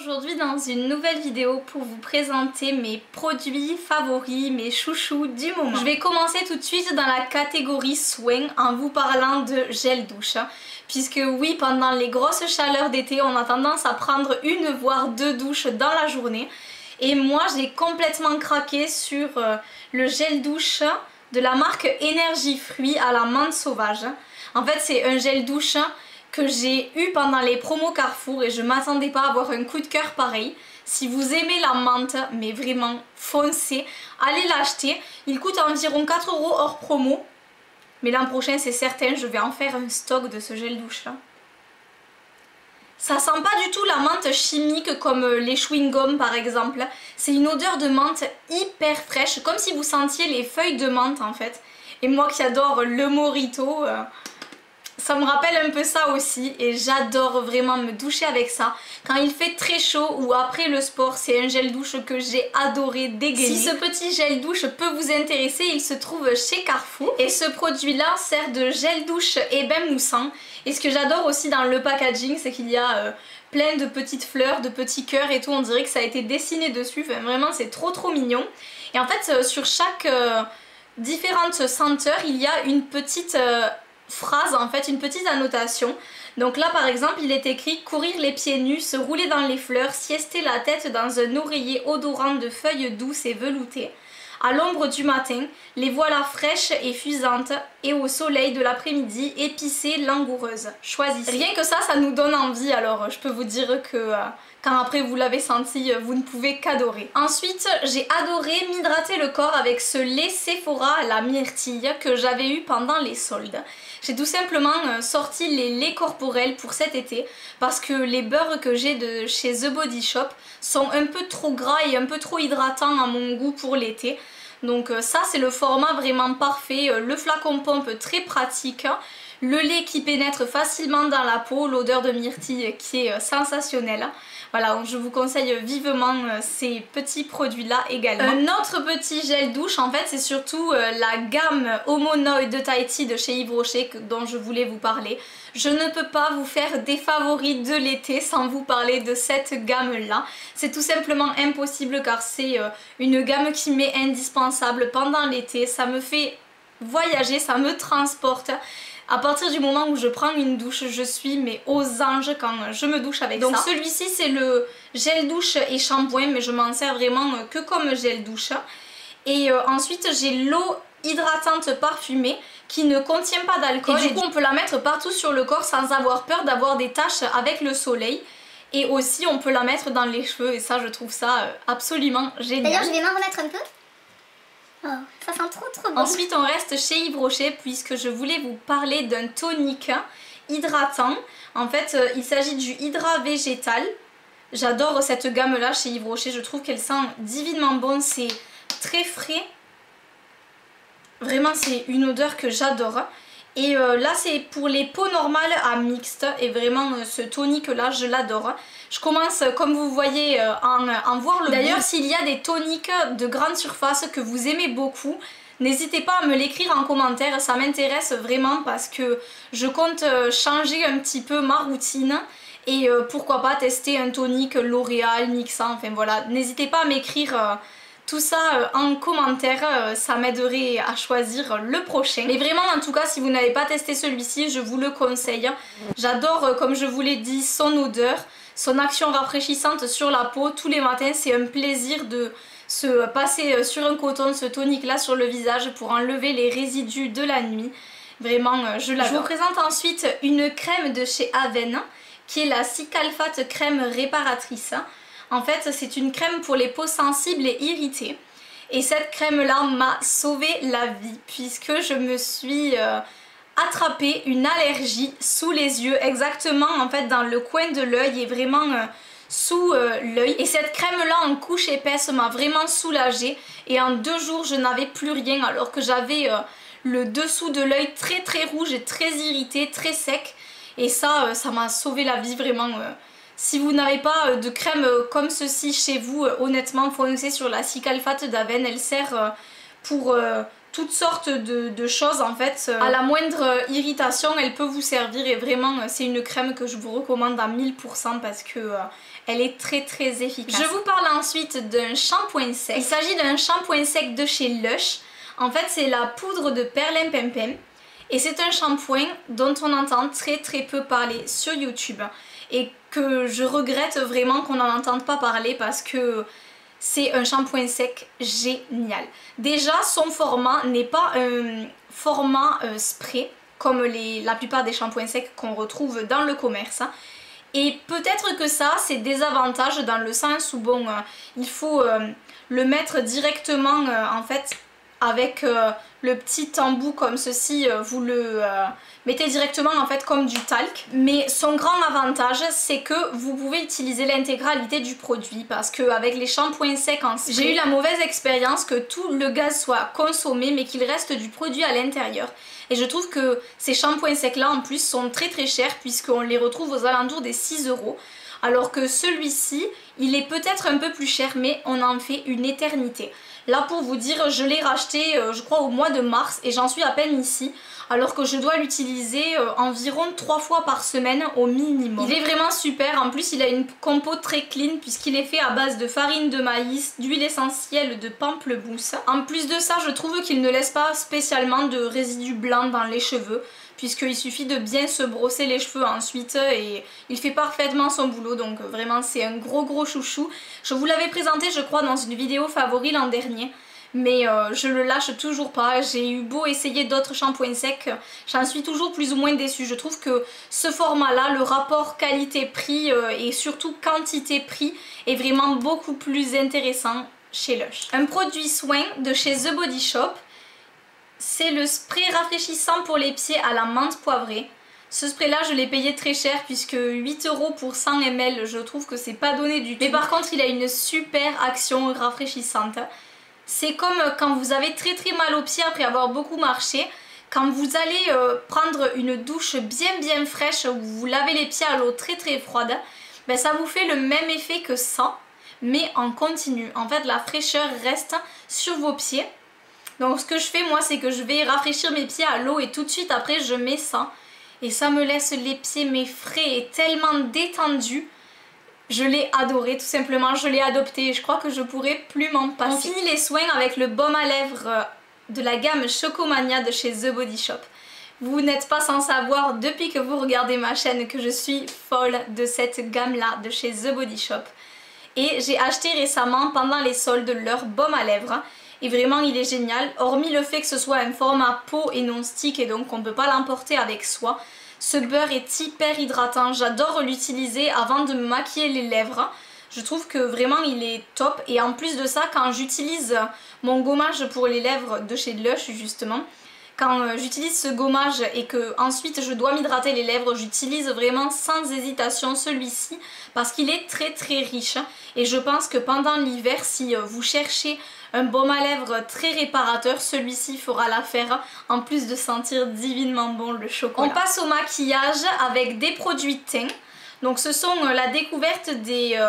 aujourd'hui dans une nouvelle vidéo pour vous présenter mes produits favoris, mes chouchous du moment. Je vais commencer tout de suite dans la catégorie soins en vous parlant de gel douche. Puisque oui, pendant les grosses chaleurs d'été, on a tendance à prendre une voire deux douches dans la journée. Et moi j'ai complètement craqué sur le gel douche de la marque Énergie Fruits à la menthe sauvage. En fait c'est un gel douche que j'ai eu pendant les promos Carrefour et je m'attendais pas à avoir un coup de cœur pareil. Si vous aimez la menthe, mais vraiment foncez, allez l'acheter. Il coûte environ 4 € hors promo. Mais l'an prochain c'est certain, je vais en faire un stock de ce gel douche là. Ça sent pas du tout la menthe chimique comme les chewing-gums par exemple. C'est une odeur de menthe hyper fraîche, comme si vous sentiez les feuilles de menthe en fait. Et moi qui adore le mojito, ça me rappelle un peu ça aussi et j'adore vraiment me doucher avec ça. Quand il fait très chaud ou après le sport, c'est un gel douche que j'ai adoré dégainer. Si ce petit gel douche peut vous intéresser, il se trouve chez Carrefour. Et ce produit là sert de gel douche ébène moussant. Et ce que j'adore aussi dans le packaging, c'est qu'il y a plein de petites fleurs, de petits cœurs et tout. On dirait que ça a été dessiné dessus, enfin, vraiment c'est trop mignon. Et en fait sur chaque différente senteur, il y a une petite phrase, en fait une petite annotation. Donc là par exemple il est écrit: courir les pieds nus, se rouler dans les fleurs, siester la tête dans un oreiller odorant de feuilles douces et veloutées. À l'ombre du matin, les voilà fraîches et fusantes, et au soleil de l'après-midi, épicées, langoureuses. Choisissez. Rien que ça nous donne envie, alors je peux vous dire que quand après vous l'avez senti, vous ne pouvez qu'adorer. Ensuite, j'ai adoré m'hydrater le corps avec ce lait Sephora à la myrtille que j'avais eu pendant les soldes. J'ai tout simplement sorti les laits corporels pour cet été parce que les beurres que j'ai de chez The Body Shop sont un peu trop gras et un peu trop hydratants à mon goût pour l'été. Donc ça c'est le format vraiment parfait, le flacon pompe très pratique, le lait qui pénètre facilement dans la peau, l'odeur de myrtille qui est sensationnelle. Voilà, je vous conseille vivement ces petits produits là également. Un autre petit gel douche, en fait c'est surtout la gamme Homonoid de Tahiti de chez Yves Rocher dont je voulais vous parler. Je ne peux pas vous faire des favoris de l'été sans vous parler de cette gamme là. C'est tout simplement impossible car c'est une gamme qui m'est indispensable pendant l'été. Ça me fait voyager, ça me transporte. À partir du moment où je prends une douche, je suis mais aux anges quand je me douche avec ça. Donc celui-ci c'est le gel douche et shampoing, mais je m'en sers vraiment que comme gel douche. Et ensuite j'ai l'eau hydratante parfumée qui ne contient pas d'alcool. Et du coup on peut la mettre partout sur le corps sans avoir peur d'avoir des taches avec le soleil. Et aussi on peut la mettre dans les cheveux et ça je trouve ça absolument génial. D'ailleurs je vais m'en remettre un peu. Oh, ça sent trop bon. Ensuite on reste chez Yves Rocher puisque je voulais vous parler d'un tonique hydratant. En fait il s'agit du Hydra végétal. J'adore cette gamme là chez Yves Rocher, je trouve qu'elle sent divinement bon, c'est très frais. Vraiment c'est une odeur que j'adore. Et là c'est pour les peaux normales à mixte et vraiment ce tonique là je l'adore. Je commence comme vous voyez en voir le goût. D'ailleurs s'il y a des toniques de grande surface que vous aimez beaucoup, n'hésitez pas à me l'écrire en commentaire, ça m'intéresse vraiment parce que je compte changer un petit peu ma routine. Et pourquoi pas tester un tonique L'Oréal, mixant, enfin voilà. N'hésitez pas à m'écrire tout ça en commentaire, ça m'aiderait à choisir le prochain. Mais vraiment en tout cas si vous n'avez pas testé celui-ci, je vous le conseille. J'adore comme je vous l'ai dit son odeur, son action rafraîchissante sur la peau. Tous les matins c'est un plaisir de se passer sur un coton ce tonique là sur le visage pour enlever les résidus de la nuit. Vraiment je l'adore. Je vous présente ensuite une crème de chez Aven qui est la Cicalfate crème réparatrice. En fait c'est une crème pour les peaux sensibles et irritées. Et cette crème là m'a sauvé la vie puisque je me suis attrapé une allergie sous les yeux, exactement en fait dans le coin de l'œil et vraiment sous l'œil. Et cette crème là en couche épaisse m'a vraiment soulagée et en 2 jours je n'avais plus rien alors que j'avais le dessous de l'œil très rouge et très irrité, très sec. Et ça m'a sauvé la vie vraiment. Si vous n'avez pas de crème comme ceci chez vous, honnêtement foncez sur la Cicalfate d'Aven, elle sert pour toutes sortes de choses en fait. À la moindre irritation, elle peut vous servir et vraiment c'est une crème que je vous recommande à 1000% parce que elle est très très efficace. Je vous parle ensuite d'un shampoing sec. Il s'agit d'un shampoing sec de chez Lush. En fait c'est la poudre de perlimpinpin et c'est un shampoing dont on entend très très peu parler sur YouTube et que je regrette vraiment qu'on n'en entende pas parler parce que c'est un shampoing sec génial. Déjà son format n'est pas un format spray comme la plupart des shampoings secs qu'on retrouve dans le commerce. Et peut-être que ça c'est des avantages dans le sens où bon il faut le mettre directement en fait avec le petit embout comme ceci, vous le mettez directement en fait comme du talc. Mais son grand avantage c'est que vous pouvez utiliser l'intégralité du produit parce qu'avec les shampoings secs en spray, j'ai eu la mauvaise expérience que tout le gaz soit consommé mais qu'il reste du produit à l'intérieur. Et je trouve que ces shampoings secs là en plus sont très très chers puisqu'on les retrouve aux alentours des 6 €. Alors que celui-ci, il est peut-être un peu plus cher mais on en fait une éternité. Là pour vous dire, je l'ai racheté je crois au mois de mars et j'en suis à peine ici. Alors que je dois l'utiliser environ 3 fois par semaine au minimum. Il est vraiment super, en plus il a une compo très clean puisqu'il est fait à base de farine de maïs, d'huile essentielle de pamplemousse. En plus de ça, je trouve qu'il ne laisse pas spécialement de résidus blancs dans les cheveux puisqu'il suffit de bien se brosser les cheveux ensuite et il fait parfaitement son boulot, donc vraiment c'est un gros chouchou. Je vous l'avais présenté je crois dans une vidéo favori l'an dernier. Mais je le lâche toujours pas. J'ai eu beau essayer d'autres shampoings secs, j'en suis toujours plus ou moins déçue. Je trouve que ce format là, le rapport qualité-prix et surtout quantité-prix est vraiment beaucoup plus intéressant chez Lush. Un produit soin de chez The Body Shop, c'est le spray rafraîchissant pour les pieds à la menthe poivrée. Ce spray là je l'ai payé très cher puisque 8 € pour 100 ml, je trouve que c'est pas donné du tout. Mais par contre il a une super action rafraîchissante. C'est comme quand vous avez très mal aux pieds après avoir beaucoup marché. Quand vous allez prendre une douche bien fraîche où vous lavez les pieds à l'eau très froide, ben ça vous fait le même effet que ça, mais en continu. En fait la fraîcheur reste sur vos pieds. Donc ce que je fais moi c'est que je vais rafraîchir mes pieds à l'eau et tout de suite après je mets ça. Et ça me laisse les pieds mais frais et tellement détendus. Je l'ai adoré tout simplement, je l'ai adopté et je crois que je pourrais plus m'en passer. On finit les soins avec le baume à lèvres de la gamme Chocomania de chez The Body Shop. Vous n'êtes pas sans savoir depuis que vous regardez ma chaîne que je suis folle de cette gamme là de chez The Body Shop. Et j'ai acheté récemment pendant les soldes leur baume à lèvres. Et vraiment il est génial, hormis le fait que ce soit un format pot et non stick et donc on ne peut pas l'emporter avec soi. Ce beurre est hyper hydratant, j'adore l'utiliser avant de me maquiller les lèvres. Je trouve que vraiment il est top et en plus de ça quand j'utilise mon gommage pour les lèvres de chez Lush justement, quand j'utilise ce gommage et que ensuite je dois m'hydrater les lèvres, j'utilise vraiment sans hésitation celui-ci parce qu'il est très riche et je pense que pendant l'hiver si vous cherchez un baume à lèvres très réparateur, celui-ci fera l'affaire en plus de sentir divinement bon le chocolat. On passe au maquillage avec des produits teint. Donc ce sont la découverte des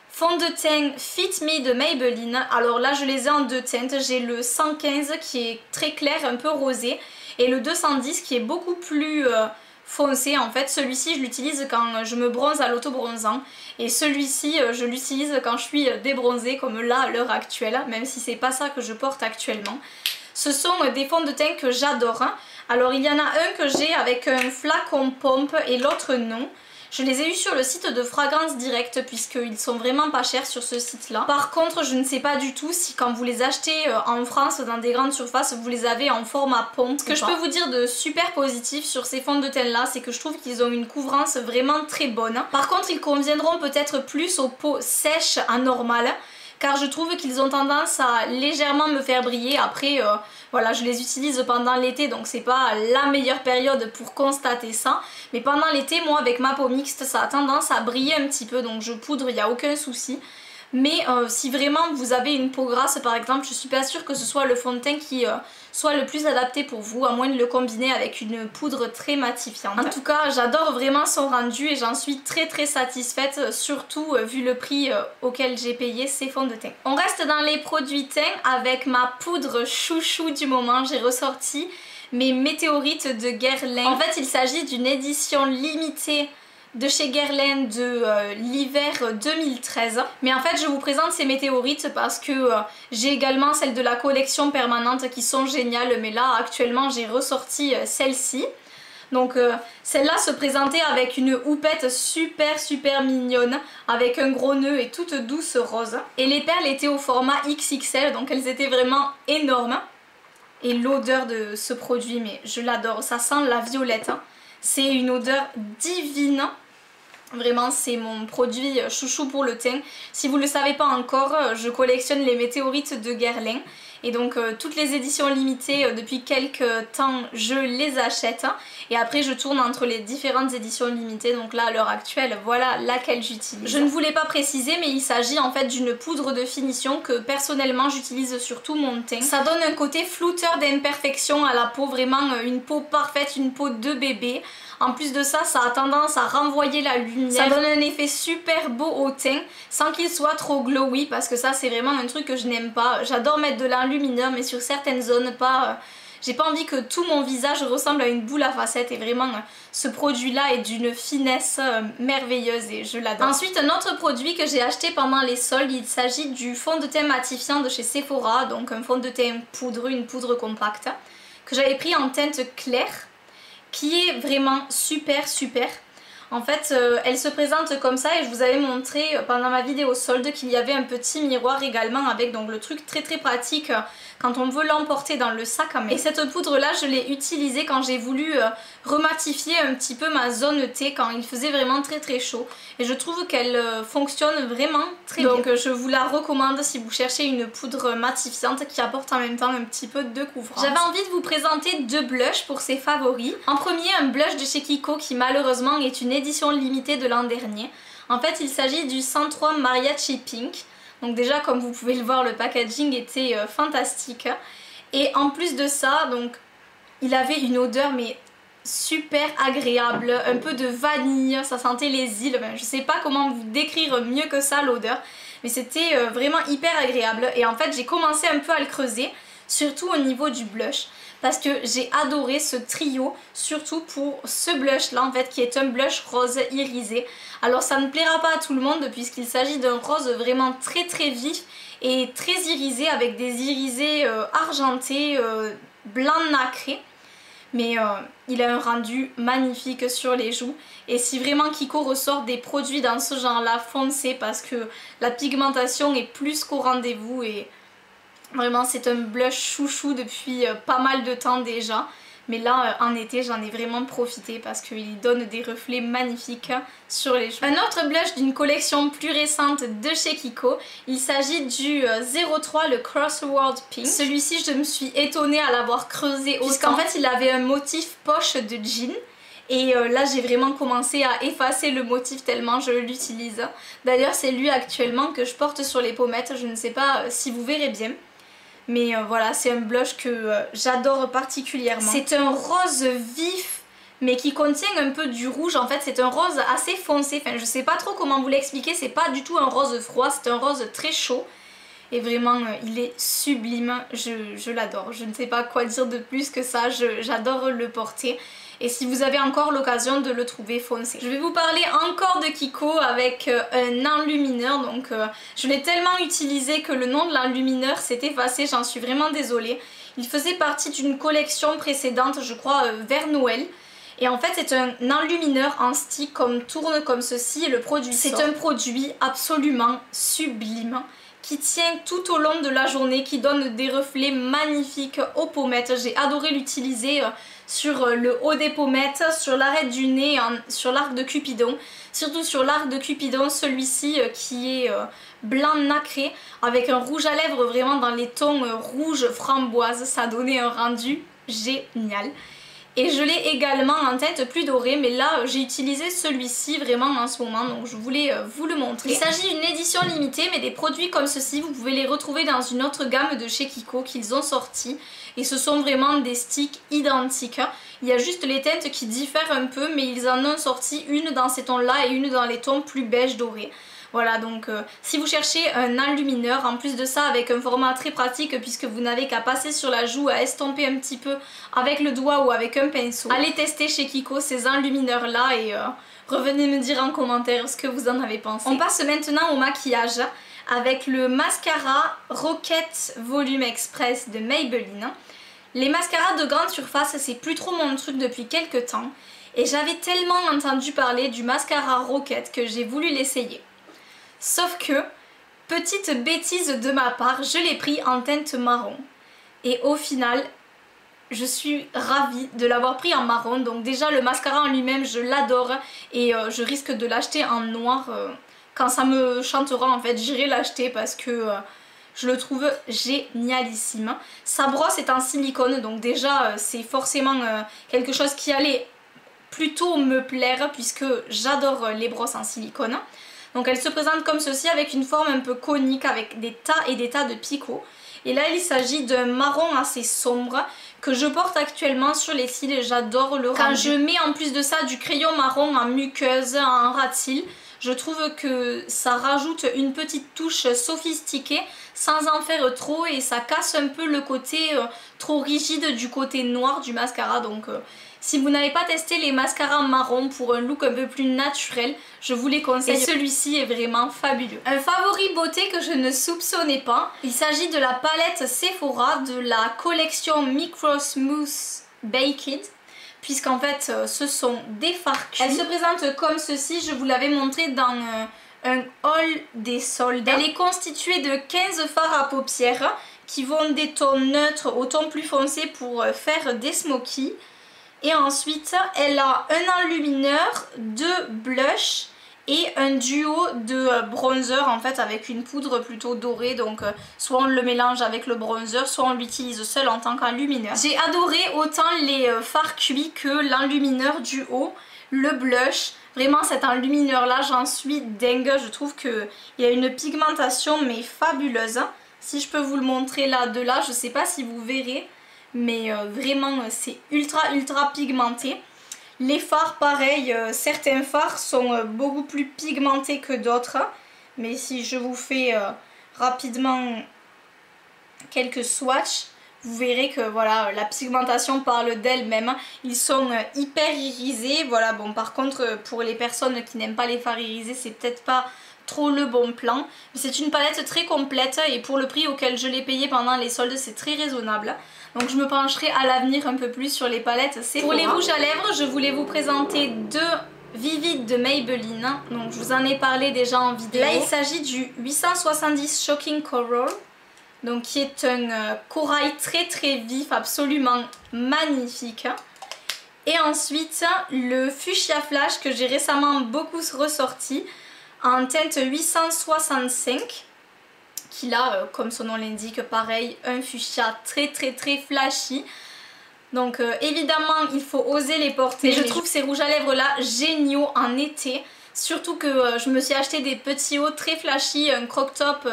fonds de teint Fit Me de Maybelline. Alors là je les ai en deux teintes, j'ai le 115 qui est très clair, un peu rosé et le 210 qui est beaucoup plus foncé. En fait celui-ci je l'utilise quand je me bronze à l'autobronzant et celui-ci je l'utilise quand je suis débronzée comme là à l'heure actuelle, même si c'est pas ça que je porte actuellement. Ce sont des fonds de teint que j'adore. Alors il y en a un que j'ai avec un flacon pompe et l'autre non. Je les ai eus sur le site de Fragrance Direct puisqu'ils sont vraiment pas chers sur ce site là. Par contre je ne sais pas du tout si quand vous les achetez en France dans des grandes surfaces vous les avez en format pompe. Ce que je peux vous dire de super positif sur ces fonds de teint là c'est que je trouve qu'ils ont une couvrance vraiment très bonne. Par contre ils conviendront peut-être plus aux peaux sèches à normal car je trouve qu'ils ont tendance à légèrement me faire briller. Après voilà je les utilise pendant l'été donc c'est pas la meilleure période pour constater ça, mais pendant l'été moi avec ma peau mixte ça a tendance à briller un petit peu donc je poudre, il n'y a aucun souci. Mais si vraiment vous avez une peau grasse par exemple, je suis pas sûre que ce soit le fond de teint qui soit le plus adapté pour vous, à moins de le combiner avec une poudre très matifiante. En tout cas, j'adore vraiment son rendu et j'en suis très satisfaite, surtout vu le prix auquel j'ai payé ces fonds de teint. On reste dans les produits teint avec ma poudre chouchou du moment. J'ai ressorti mes météorites de Guerlain. En fait, il s'agit d'une édition limitée de chez Guerlain de l'hiver 2013. Mais en fait je vous présente ces météorites parce que j'ai également celles de la collection permanente qui sont géniales, mais là actuellement j'ai ressorti celle-ci. Donc celle-là se présentait avec une houppette super mignonne, avec un gros nœud et toute douce rose. Et les perles étaient au format XXL, donc elles étaient vraiment énormes. Et l'odeur de ce produit, mais je l'adore, ça sent la violette. C'est une odeur divine. Vraiment, c'est mon produit chouchou pour le teint. Si vous ne le savez pas encore, je collectionne les météorites de Guerlain. Et donc toutes les éditions limitées, depuis quelques temps, je les achète. Et après, je tourne entre les différentes éditions limitées. Donc là, à l'heure actuelle, voilà laquelle j'utilise. Je ne voulais pas préciser, mais il s'agit en fait d'une poudre de finition que personnellement j'utilise sur tout mon teint. Ça donne un côté flouteur d'imperfection à la peau, vraiment une peau parfaite, une peau de bébé. En plus de ça, ça a tendance à renvoyer la lumière. Ça donne un effet super beau au teint sans qu'il soit trop glowy, parce que ça c'est vraiment un truc que je n'aime pas. J'adore mettre de l'enlumineur mais sur certaines zones, pas... J'ai pas envie que tout mon visage ressemble à une boule à facettes, et vraiment ce produit là est d'une finesse merveilleuse et je l'adore. Ensuite, un autre produit que j'ai acheté pendant les soldes, il s'agit du fond de teint matifiant de chez Sephora, donc un fond de teint poudreux, une poudre compacte, que j'avais pris en teinte claire, qui est vraiment super. En fait, elle se présente comme ça et je vous avais montré pendant ma vidéo solde qu'il y avait un petit miroir également avec donc le truc très pratique quand on veut l'emporter dans le sac à main. Et cette poudre là, je l'ai utilisée quand j'ai voulu rematifier un petit peu ma zone T quand il faisait vraiment très chaud. Et je trouve qu'elle fonctionne vraiment très bien. Donc je vous la recommande si vous cherchez une poudre matifiante qui apporte en même temps un petit peu de couvrance. J'avais envie de vous présenter deux blushs pour ces favoris. En premier, un blush de chez Kiko qui malheureusement est une édition limitée de l'an dernier. En fait, il s'agit du 103 Mariachi Pink. Donc déjà, comme vous pouvez le voir, le packaging était fantastique. Et en plus de ça, donc il avait une odeur mais super agréable, un peu de vanille, ça sentait les îles. Je sais pas comment vous décrire mieux que ça l'odeur, mais c'était vraiment hyper agréable. Et en fait, j'ai commencé un peu à le creuser, surtout au niveau du blush, parce que j'ai adoré ce trio, surtout pour ce blush là en fait, qui est un blush rose irisé. Alors ça ne plaira pas à tout le monde puisqu'il s'agit d'un rose vraiment très vif et très irisé, avec des irisés argentés, blanc nacré. Mais il a un rendu magnifique sur les joues. Et si vraiment Kiko ressort des produits dans ce genre là, foncez, parce que la pigmentation est plus qu'au rendez-vous. Et vraiment c'est un blush chouchou depuis pas mal de temps déjà. Mais là en été j'en ai vraiment profité parce qu'il donne des reflets magnifiques sur les joues. Un autre blush d'une collection plus récente de chez Kiko, il s'agit du 03, le Crossword Pink. Celui-ci, je me suis étonnée à l'avoir creusé autant, puisqu'en fait il avait un motif poche de jean. Et là j'ai vraiment commencé à effacer le motif tellement je l'utilise. D'ailleurs c'est lui actuellement que je porte sur les pommettes, je ne sais pas si vous verrez bien. Mais voilà, c'est un blush que j'adore particulièrement. C'est un rose vif mais qui contient un peu du rouge. En fait c'est un rose assez foncé, enfin je sais pas trop comment vous l'expliquer, c'est pas du tout un rose froid, c'est un rose très chaud. Et vraiment il est sublime, je l'adore, je ne sais pas quoi dire de plus que ça, j'adore le porter. Et si vous avez encore l'occasion de le trouver, foncez. Je vais vous parler encore de Kiko avec un enlumineur. Donc je l'ai tellement utilisé que le nom de l'enlumineur s'est effacé, j'en suis vraiment désolée. Il faisait partie d'une collection précédente, je crois vers Noël. Et en fait c'est un enlumineur en stick comme tourne comme ceci et le produit sort. C'est un produit absolument sublime qui tient tout au long de la journée, qui donne des reflets magnifiques aux pommettes. J'ai adoré l'utiliser sur le haut des pommettes, sur l'arête du nez, sur l'arc de Cupidon. Surtout sur l'arc de Cupidon, celui-ci qui est blanc nacré, avec un rouge à lèvres vraiment dans les tons rouge framboise. Ça donnait un rendu génial. Et je l'ai également en teinte plus dorée, mais là j'ai utilisé celui-ci vraiment en ce moment, donc je voulais vous le montrer. Il s'agit d'une édition limitée, mais des produits comme ceci, vous pouvez les retrouver dans une autre gamme de chez Kiko qu'ils ont sorti. Et ce sont vraiment des sticks identiques. Il y a juste les teintes qui diffèrent un peu, mais ils en ont sorti une dans ces tons-là et une dans les tons plus beige dorés. Voilà, donc si vous cherchez un enlumineur, en plus de ça avec un format très pratique puisque vous n'avez qu'à passer sur la joue, à estomper un petit peu avec le doigt ou avec un pinceau, allez tester chez Kiko ces enlumineurs là et revenez me dire en commentaire ce que vous en avez pensé. On passe maintenant au maquillage avec le mascara Rocket Volume Express de Maybelline. Les mascaras de grande surface, c'est plus trop mon truc depuis quelques temps et j'avais tellement entendu parler du mascara Rocket que j'ai voulu l'essayer. Sauf que, petite bêtise de ma part, je l'ai pris en teinte marron. Et au final, je suis ravie de l'avoir pris en marron. Donc déjà le mascara en lui-même, je l'adore. Et je risque de l'acheter en noir. Quand ça me chantera en fait, j'irai l'acheter parce que je le trouve génialissime. Sa brosse est en silicone, donc déjà c'est forcément quelque chose qui allait plutôt me plaire puisque j'adore les brosses en silicone. Donc elle se présente comme ceci avec une forme un peu conique avec des tas et des tas de picots. Et là il s'agit d'un marron assez sombre que je porte actuellement sur les cils, j'adore le rendu. Quand je mets en plus de ça du crayon marron en muqueuse, en ras de cils, je trouve que ça rajoute une petite touche sophistiquée sans en faire trop et ça casse un peu le côté trop rigide du côté noir du mascara. Donc si vous n'avez pas testé les mascaras marron pour un look un peu plus naturel, je vous les conseille. Et celui-ci est vraiment fabuleux. Un favori beauté que je ne soupçonnais pas, il s'agit de la palette Sephora de la collection Micro Smooth Baked. Puisqu'en fait ce sont des fards cuits. Elle se présente comme ceci, je vous l'avais montré dans un haul des soldes. Elle est constituée de 15 fards à paupières qui vont des tons neutres au ton plus foncé pour faire des smokies. Et ensuite elle a un enlumineur, 2 blushs et un duo de bronzer en fait avec une poudre plutôt dorée, donc soit on le mélange avec le bronzer, soit on l'utilise seul en tant qu'enlumineur. J'ai adoré autant les fards cuits que l'enlumineur du haut, le blush. Vraiment cet enlumineur là j'en suis dingue, je trouve qu'il y a une pigmentation mais fabuleuse. Si je peux vous le montrer là de là, je sais pas si vous verrez, mais vraiment c'est ultra pigmenté. Les fards pareil, certains fards sont beaucoup plus pigmentés que d'autres, mais si je vous fais rapidement quelques swatchs, vous verrez que voilà, la pigmentation parle d'elle-même. Ils sont hyper irisés, voilà. Bon, par contre pour les personnes qui n'aiment pas les fards irisés, c'est peut-être pas trop le bon plan, mais c'est une palette très complète et pour le prix auquel je l'ai payé pendant les soldes, c'est très raisonnable. Donc je me pencherai à l'avenir un peu plus sur les palettes Sephora. Pour les rouges à lèvres, je voulais vous présenter deux Vivid de Maybelline. Donc je vous en ai parlé déjà en vidéo. Là il s'agit du 870 Shocking Coral, donc qui est un corail très vif, absolument magnifique. Et ensuite le Fuchsia Flash que j'ai récemment beaucoup ressorti en teinte 865. Qui là, comme son nom l'indique, pareil, un fuchsia très flashy. Donc évidemment il faut oser les porter. Je trouve ces rouges à lèvres là géniaux en été. Surtout que je me suis acheté des petits hauts très flashy, un croc top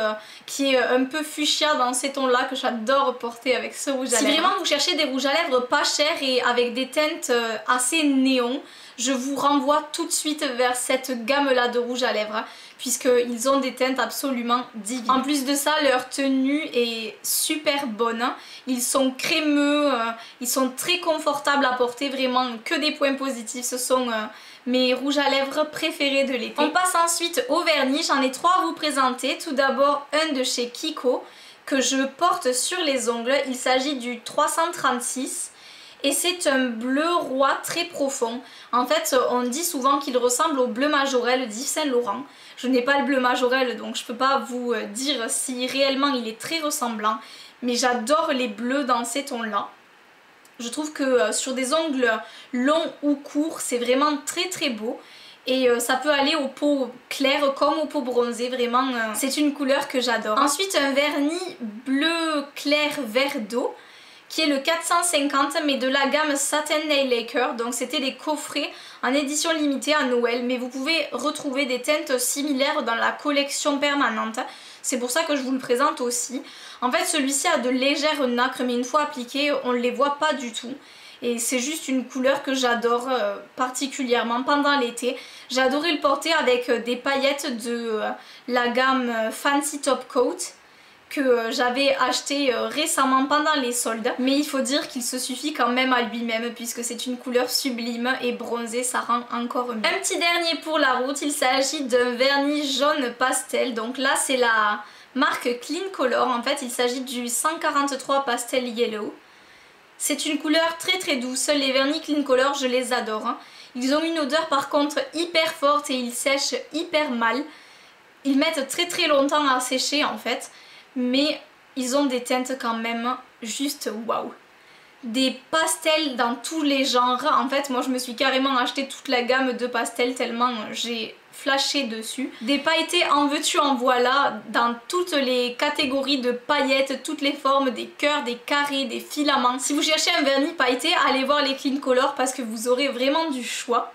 qui est un peu fuchsia dans ces tons là que j'adore porter avec ce rouge à lèvres. Si vraiment vous cherchez des rouges à lèvres pas chers et avec des teintes assez néon, je vous renvoie tout de suite vers cette gamme là de rouge à lèvres puisqu'ils ont des teintes absolument divines. En plus de ça, leur tenue est super bonne. Ils sont crémeux, ils sont très confortables à porter, vraiment que des points positifs. Ce sont mes rouges à lèvres préférés de l'été. On passe ensuite au vernis, j'en ai 3 à vous présenter. Tout d'abord un de chez Kiko que je porte sur les ongles. Il s'agit du 336. Et c'est un bleu roi très profond. En fait, on dit souvent qu'il ressemble au bleu majorel d'Yves Saint Laurent. Je n'ai pas le bleu majorel, donc je ne peux pas vous dire si réellement il est très ressemblant. Mais j'adore les bleus dans ces tons-là. Je trouve que sur des ongles longs ou courts, c'est vraiment très beau. Et ça peut aller aux peaux claires comme aux peaux bronzées, vraiment c'est une couleur que j'adore. Ensuite un vernis bleu clair vert d'eau qui est le 450 mais de la gamme Satin Nail Lacquer. Donc c'était des coffrets en édition limitée à Noël, mais vous pouvez retrouver des teintes similaires dans la collection permanente. C'est pour ça que je vous le présente aussi. En fait celui-ci a de légères nacres mais une fois appliqué on ne les voit pas du tout. Et c'est juste une couleur que j'adore particulièrement pendant l'été. J'ai adoré le porter avec des paillettes de la gamme Fancy Top Coat que j'avais acheté récemment pendant les soldes. Mais il faut dire qu'il se suffit quand même à lui-même puisque c'est une couleur sublime et bronzée, ça rend encore mieux. Un petit dernier pour la route, il s'agit d'un vernis jaune pastel. Donc là c'est la marque Clean Color. En fait il s'agit du 143 Pastel Yellow. C'est une couleur très douce, les vernis Clean Color je les adore. Hein. Ils ont une odeur par contre hyper forte et ils sèchent hyper mal. Ils mettent très longtemps à sécher en fait, mais ils ont des teintes quand même juste waouh. Des pastels dans tous les genres, en fait moi je me suis carrément acheté toute la gamme de pastels tellement j'ai flashé dessus. Des pailletés en veux-tu en voilà dans toutes les catégories de paillettes, toutes les formes, des cœurs, des carrés, des filaments. Si vous cherchez un vernis pailleté, allez voir les Clean Color parce que vous aurez vraiment du choix.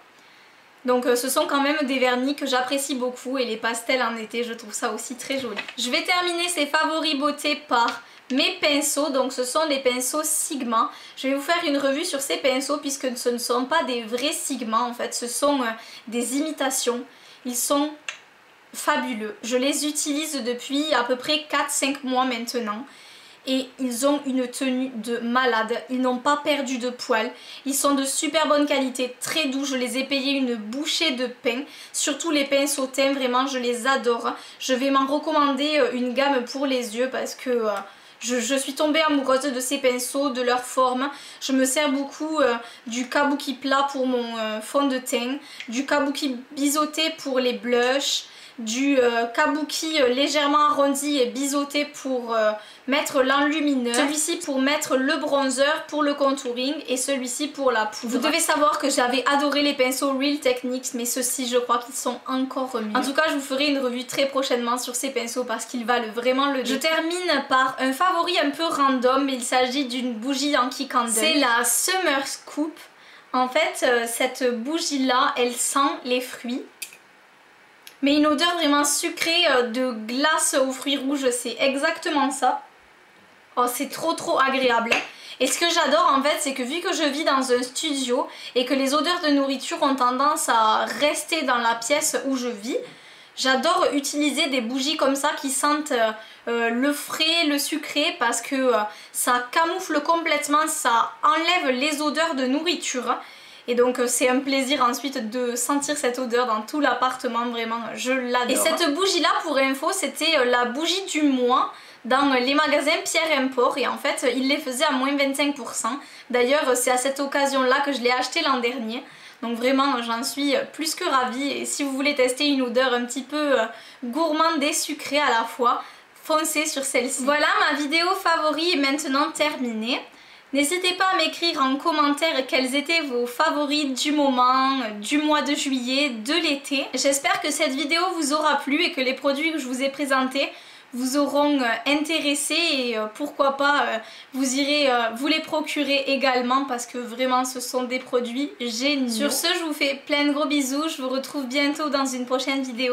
Donc ce sont quand même des vernis que j'apprécie beaucoup et les pastels en été je trouve ça aussi très joli. Je vais terminer ces favoris beauté par mes pinceaux, donc ce sont les pinceaux Sigma. Je vais vous faire une revue sur ces pinceaux puisque ce ne sont pas des vrais Sigma en fait, ce sont des imitations. Ils sont fabuleux, je les utilise depuis à peu près 4-5 mois maintenant. Et ils ont une tenue de malade, ils n'ont pas perdu de poils, ils sont de super bonne qualité, très doux, je les ai payés une bouchée de pain, surtout les pinceaux teints, vraiment je les adore. Je vais m'en recommander une gamme pour les yeux parce que je suis tombée amoureuse de ces pinceaux, de leur forme. Je me sers beaucoup du kabuki plat pour mon fond de teint, du kabuki biseauté pour les blushs, du kabuki légèrement arrondi et biseauté pour mettre l'enlumineur, celui-ci pour mettre le bronzer pour le contouring et celui-ci pour la poudre. Vous devez savoir que j'avais adoré les pinceaux Real Techniques mais ceux-ci je crois qu'ils sont encore mieux. En tout cas je vous ferai une revue très prochainement sur ces pinceaux parce qu'ils valent vraiment le détour. Je termine par un favori un peu random, il s'agit d'une bougie Yankee Candle. C'est la Summer Scoop. En fait cette bougie là elle sent les fruits. Mais une odeur vraiment sucrée de glace aux fruits rouges, c'est exactement ça. Oh, c'est trop agréable. Et ce que j'adore en fait, c'est que vu que je vis dans un studio et que les odeurs de nourriture ont tendance à rester dans la pièce où je vis, j'adore utiliser des bougies comme ça qui sentent le frais, le sucré parce que ça camoufle complètement, ça enlève les odeurs de nourriture. Et donc c'est un plaisir ensuite de sentir cette odeur dans tout l'appartement, vraiment je l'adore. Et cette bougie là pour info c'était la bougie du mois dans les magasins Pierre Import et en fait ils les faisaient à moins 25%. D'ailleurs c'est à cette occasion là que je l'ai acheté l'an dernier. Donc vraiment j'en suis plus que ravie et si vous voulez tester une odeur un petit peu gourmande et sucrée à la fois, foncez sur celle-ci. Voilà, ma vidéo favori est maintenant terminée. N'hésitez pas à m'écrire en commentaire quels étaient vos favoris du moment, du mois de juillet, de l'été. J'espère que cette vidéo vous aura plu et que les produits que je vous ai présentés vous auront intéressé et pourquoi pas vous irez vous les procurer également parce que vraiment ce sont des produits géniaux. Sur ce, je vous fais plein de gros bisous, je vous retrouve bientôt dans une prochaine vidéo.